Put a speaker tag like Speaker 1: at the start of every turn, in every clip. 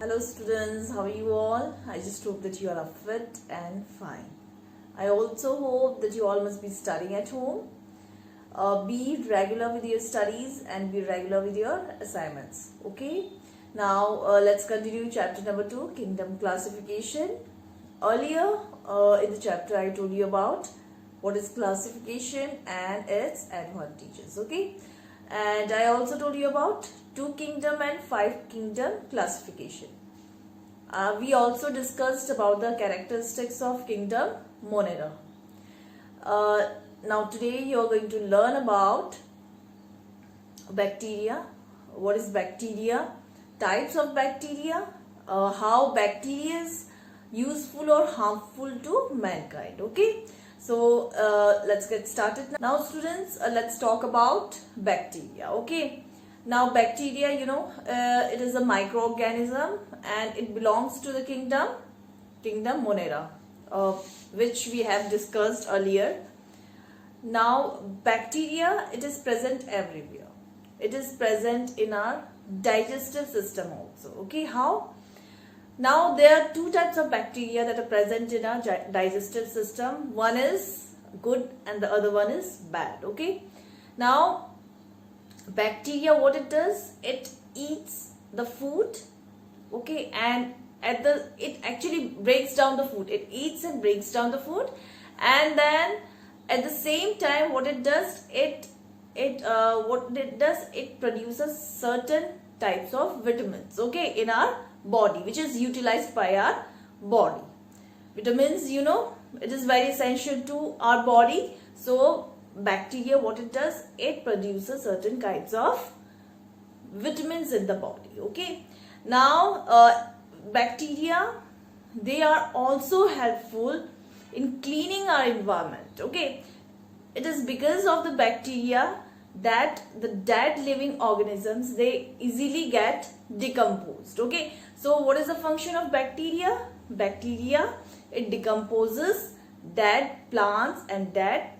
Speaker 1: Hello students, how are you all? I just hope that you are fit and fine. I also hope that you all must be studying at home. Be regular with your studies and be regular with your assignments. Okay? Now let's continue chapter number 2, Kingdom Classification. Earlier in the chapter I told you about what is classification and its advantages. Okay? And I also told you about 2 kingdom and 5 kingdom classification. We also discussed about the characteristics of kingdom Monera. Now today you are going to learn about bacteria. What is bacteria? Types of bacteria. How bacteria is useful or harmful to mankind. Okay. So let's get started now students. Let's talk about bacteria. Okay. Now bacteria, it is a microorganism and it belongs to the kingdom Monera, which we have discussed earlier. Now bacteria, it is present everywhere. It is present in our digestive system also. Okay, how? Now there are 2 types of bacteria that are present in our digestive system. One is good and the other one is bad. Okay. Now bacteria, what it does, it eats the food. Okay, and it actually breaks down the food. It eats and breaks down the food, and then at the same time what it does, it produces certain types of vitamins, okay, in our body, which is utilized by our body. Vitamins, it is very essential to our body. So bacteria, what it does, it produces certain kinds of vitamins in the body. Okay. Now bacteria, they are also helpful in cleaning our environment. Okay. It is because of the bacteria that the dead living organisms, they easily get decomposed. Okay. So what is the function of bacteria? Bacteria, it decomposes dead plants and dead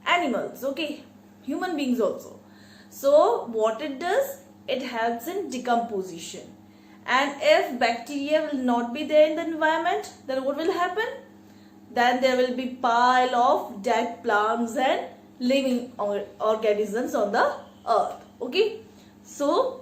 Speaker 1: animals. Okay, human beings also. So what it does, it helps in decomposition. And if bacteria will not be there in the environment, then what will happen? Then there will be pile of dead plants and living organisms on the earth. Okay, so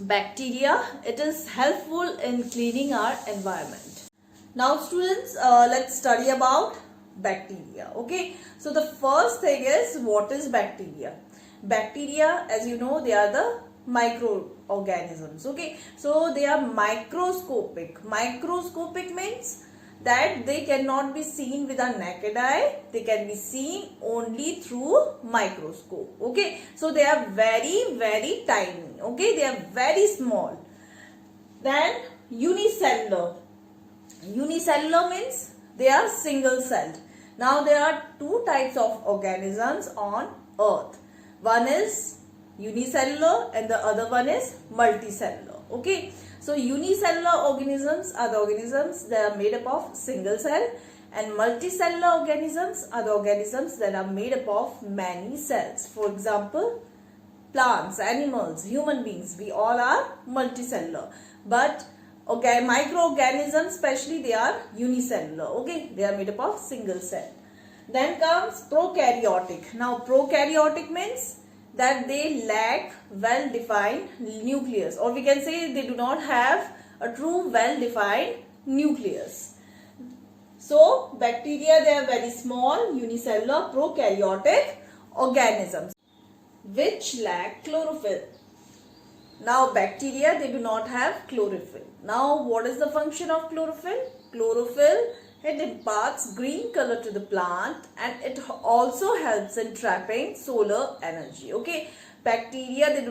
Speaker 1: bacteria, it is helpful in cleaning our environment. Now students, let's study about bacteria. Okay, so the first thing is, what is bacteria? Bacteria, as you know, they are the microorganisms. Okay, so they are microscopic. Microscopic means that they cannot be seen with our naked eye. They can be seen only through microscope. Okay, so they are very, very tiny. Okay, they are very small. Then unicellular. Unicellular means they are single celled. Now there are 2 types of organisms on earth. One is unicellular and the other one is multicellular. Okay, so unicellular organisms are the organisms that are made up of single cell, and multicellular organisms are the organisms that are made up of many cells. For example, plants, animals, human beings, we all are multicellular. But microorganisms especially, they are unicellular. Okay, they are made up of single cell. Then comes prokaryotic. Now prokaryotic means that they lack well-defined nucleus, or we can say they do not have a true well-defined nucleus. So bacteria, they are very small, unicellular, prokaryotic organisms which lack chlorophyll. Now bacteria, they do not have chlorophyll. Now what is the function of chlorophyll? Chlorophyll, it imparts green color to the plant and it also helps in trapping solar energy. Okay, bacteria, they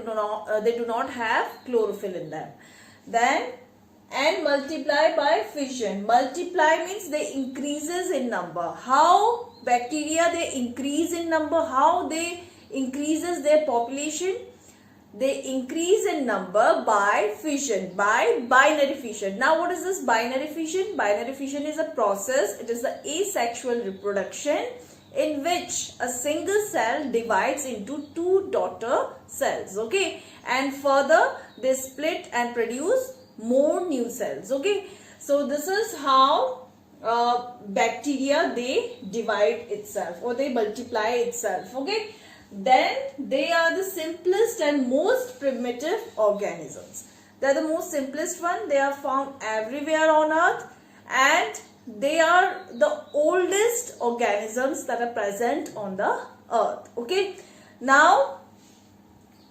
Speaker 1: do not have chlorophyll in them. Then, and multiply by fission. Multiply means they increases in number. How bacteria, they increase in number? How they increases their population? They increase in number by fission, by binary fission. Now what is this binary fission? Binary fission is a process, it is the asexual reproduction in which a single cell divides into 2 daughter cells. Okay, and further they split and produce more new cells. Okay, so this is how bacteria, they divide itself or they multiply itself. Okay, then they are the simplest and most primitive organisms. They are the most simplest one. They are found everywhere on earth, and they are the oldest organisms that are present on the earth. Okay, now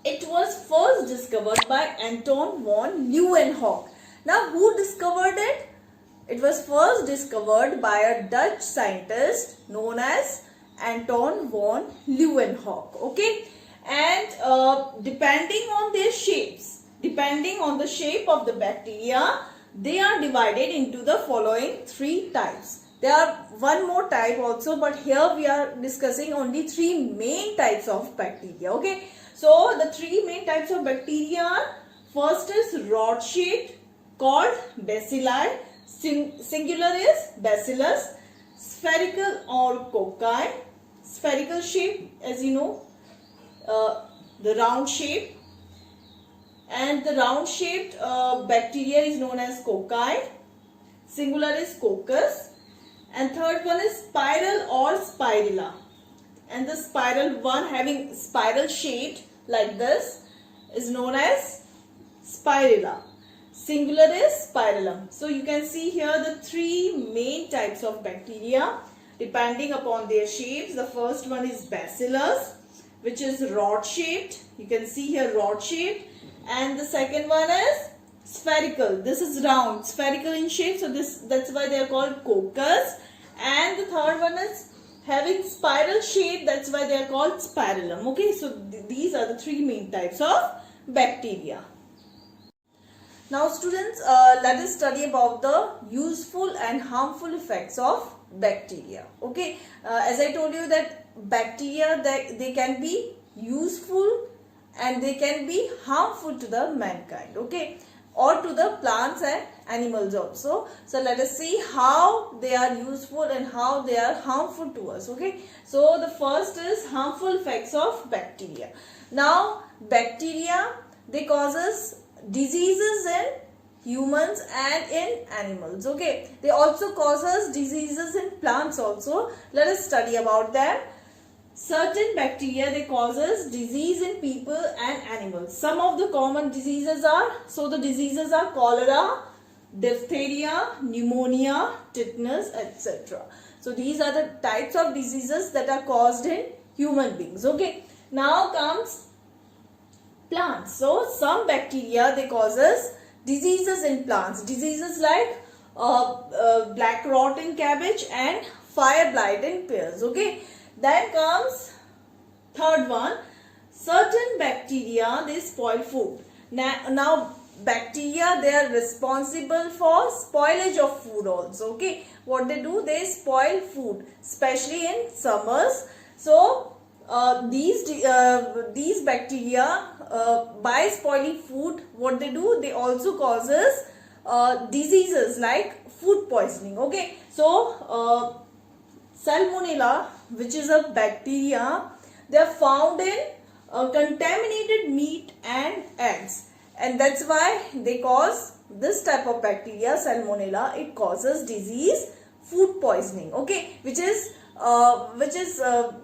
Speaker 1: it was first discovered by Anton von Leeuwenhoek. Now who discovered it? It was first discovered by a Dutch scientist known as Anton von Leeuwenhoek. Okay, and depending on their shapes, depending on the shape of the bacteria, they are divided into the following three types. There are one more type also, but here we are discussing only three main types of bacteria. Okay, so the three main types of bacteria are, first is rod shaped, called bacilli, singular is bacillus, spherical or cocci, spherical shape, as you know, the round shape, and the round shaped bacteria is known as cocci, singular is coccus, and third one is spiral or spirilla, and the spiral one having spiral shaped like this is known as spirilla, singular is spirillum. So you can see here the three main types of bacteria depending upon their shapes. The first one is bacillus, which is rod shaped. You can see here rod shaped. And the second one is spherical. This is round, spherical in shape. So that's why they are called coccus. And the third one is having spiral shape. That's why they are called spirillum. Okay, so these are the three main types of bacteria. Now students, let us study about the useful and harmful effects of bacteria. Okay, as I told you that bacteria, they can be useful and they can be harmful to the mankind. Okay, or to the plants and animals also. So let us see how they are useful and how they are harmful to us. Okay, so the first is harmful effects of bacteria. Now bacteria, they causes diseases in humans and in animals. Okay, they also causes diseases in plants also. Let us study about them. Certain bacteria, they causes disease in people and animals. Some of the common diseases are, so the diseases are cholera, diphtheria, pneumonia, tetanus, etc. So these are the types of diseases that are caused in human beings. Okay, now comes plants. So some bacteria, they causes diseases in plants. Diseases like black rot in cabbage and fire blight in pears. Okay, then comes third one, certain bacteria, they spoil food. Now bacteria, they are responsible for spoilage of food also. Okay, what they do, they spoil food, especially in summers. So these bacteria, by spoiling food, what they do, they also causes diseases like food poisoning. Okay, so Salmonella, which is a bacteria, they are found in contaminated meat and eggs, and that's why they cause this type of bacteria, Salmonella. It causes disease, food poisoning. Okay, which is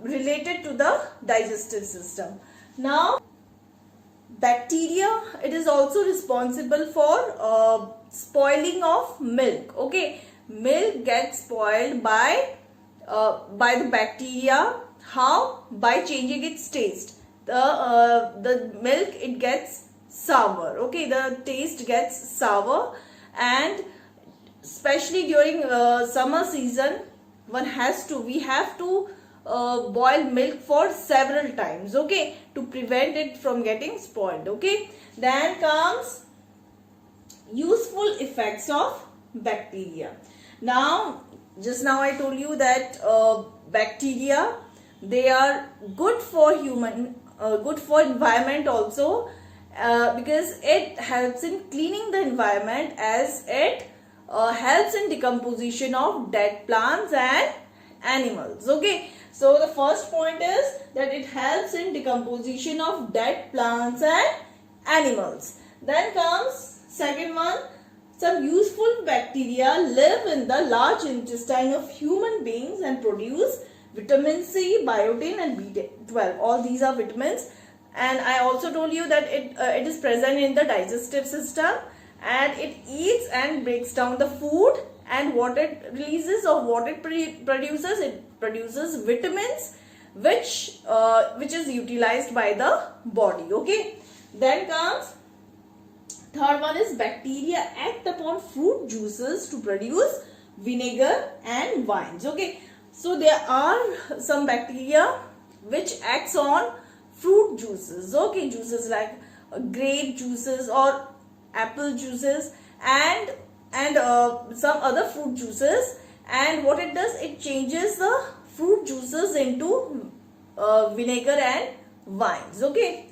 Speaker 1: related to the digestive system. Now bacteria, it is also responsible for spoiling of milk. Okay, milk gets spoiled by the bacteria. How? By changing its taste. The milk, it gets sour. Okay, the taste gets sour, and especially during summer season, we have to boil milk for several times. Okay, to prevent it from getting spoiled. Okay, then comes useful effects of bacteria. Now, just now I told you that bacteria, they are good for good for environment also, because it helps in cleaning the environment, as it helps in decomposition of dead plants and animals. Okay, so the first point is that it helps in decomposition of dead plants and animals. Then comes second one, Some useful bacteria live in the large intestine of human beings and produce vitamin C, biotin and B12. All these are vitamins, and I also told you that it is present in the digestive system, and it eats and breaks down the food, and what it releases or what it produces, it produces vitamins which is utilized by the body. Okay, then comes third one is bacteria act upon fruit juices to produce vinegar and wines. Okay, so there are some bacteria which acts on fruit juices. Okay, juices like grape juices or apple juices and some other fruit juices, and what it does, it changes the fruit juices into vinegar and wines. Okay,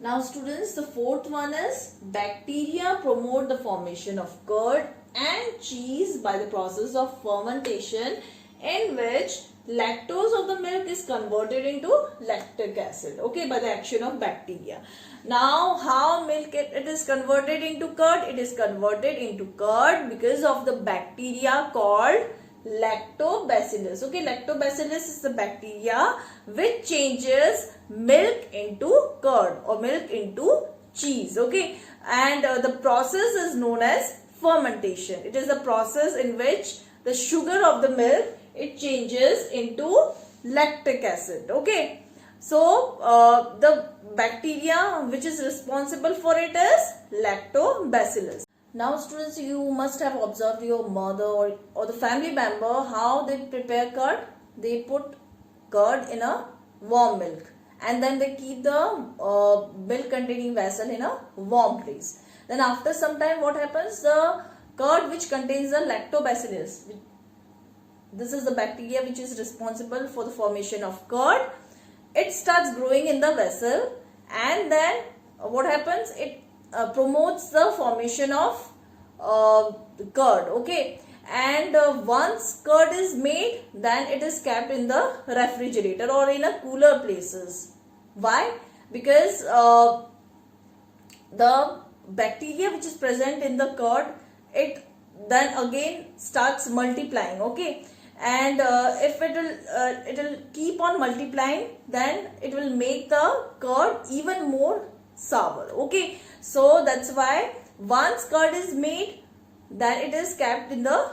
Speaker 1: now students, the fourth one is bacteria promote the formation of curd and cheese by the process of fermentation, in which lactose of the milk is converted into lactic acid, okay, by the action of bacteria. Now how milk it is converted into curd? It is converted into curd because of the bacteria called lactobacillus. Okay, lactobacillus is the bacteria which changes milk into curd or milk into cheese. Okay, and the process is known as fermentation. It is a process in which the sugar of the milk, it changes into lactic acid. Okay, so the bacteria which is responsible for it is lactobacillus. Now students, you must have observed your mother or the family member how they prepare curd. They put curd in a warm milk and then they keep the milk containing vessel in a warm place. Then after some time what happens? The curd which contains the lactobacillus, this is the bacteria which is responsible for the formation of curd, it starts growing in the vessel, and then what happens? It promotes the formation of curd. Okay, and once curd is made, then it is kept in the refrigerator or in a cooler places. Why? Because the bacteria which is present in the curd, it then again starts multiplying. Okay, and if it will keep on multiplying, then it will make the curd even more sour. Okay, so that's why once curd is made, then it is kept in the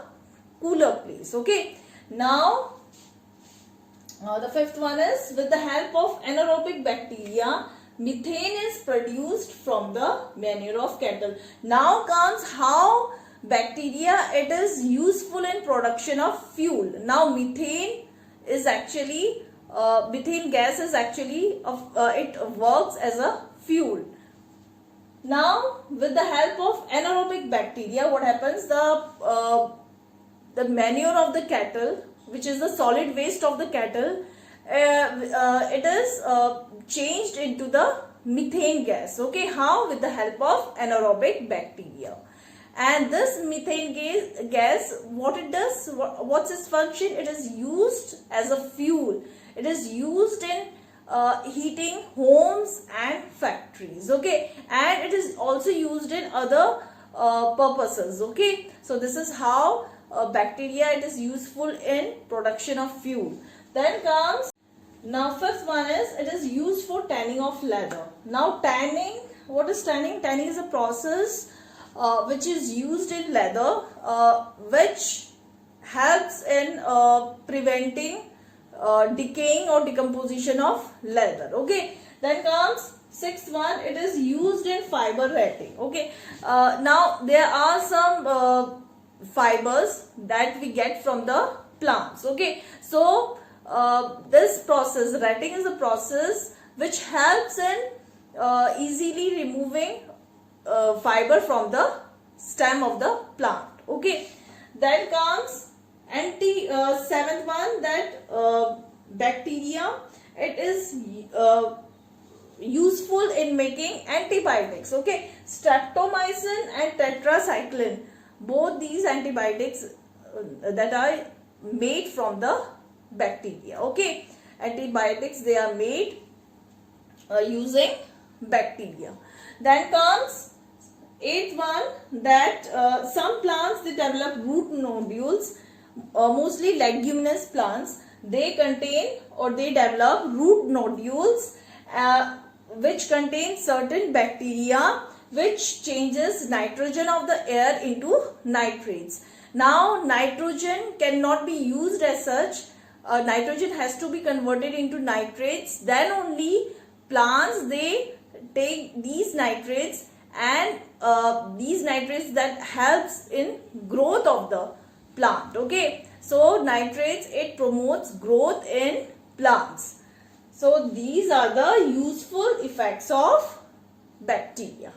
Speaker 1: cooler place. Okay, now the fifth one is with the help of anaerobic bacteria, methane is produced from the manure of cattle. Now comes how bacteria, it is useful in production of fuel. Now methane is actually methane gas is actually it works as a fuel. Now with the help of anaerobic bacteria, what happens? The manure of the cattle, which is the solid waste of the cattle, it is changed into the methane gas. Okay, how? With the help of anaerobic bacteria. And this methane gas, what it does, what's its function? It is used as a fuel. It is used in heating homes and factories. Okay, and it is also used in other purposes. Okay, so this is how bacteria, it is useful in production of fuel. Then comes, now fifth one is, it is used for tanning of leather. Now tanning, what is tanning? Tanning is a process which is used in leather, which helps in preventing decaying or decomposition of leather. Okay, then comes sixth one, it is used in fiber ratting. Okay, now there are some fibers that we get from the plants. Okay, so this process, ratting, is a process which helps in easily removing fiber from the stem of the plant. Okay, then comes seventh one, that bacteria, it is useful in making antibiotics. Okay, streptomycin and tetracycline, both these antibiotics that are made from the bacteria. Okay, antibiotics, they are made using bacteria. Then comes Eighth one, that some plants they develop root nodules, mostly leguminous plants. They contain or they develop root nodules which contain certain bacteria which changes nitrogen of the air into nitrates. Now nitrogen cannot be used as such. Nitrogen has to be converted into nitrates. Then only plants they take these nitrates, and these nitrates that helps in growth of the plant. Okay, so nitrates, it promotes growth in plants. So these are the useful effects of bacteria.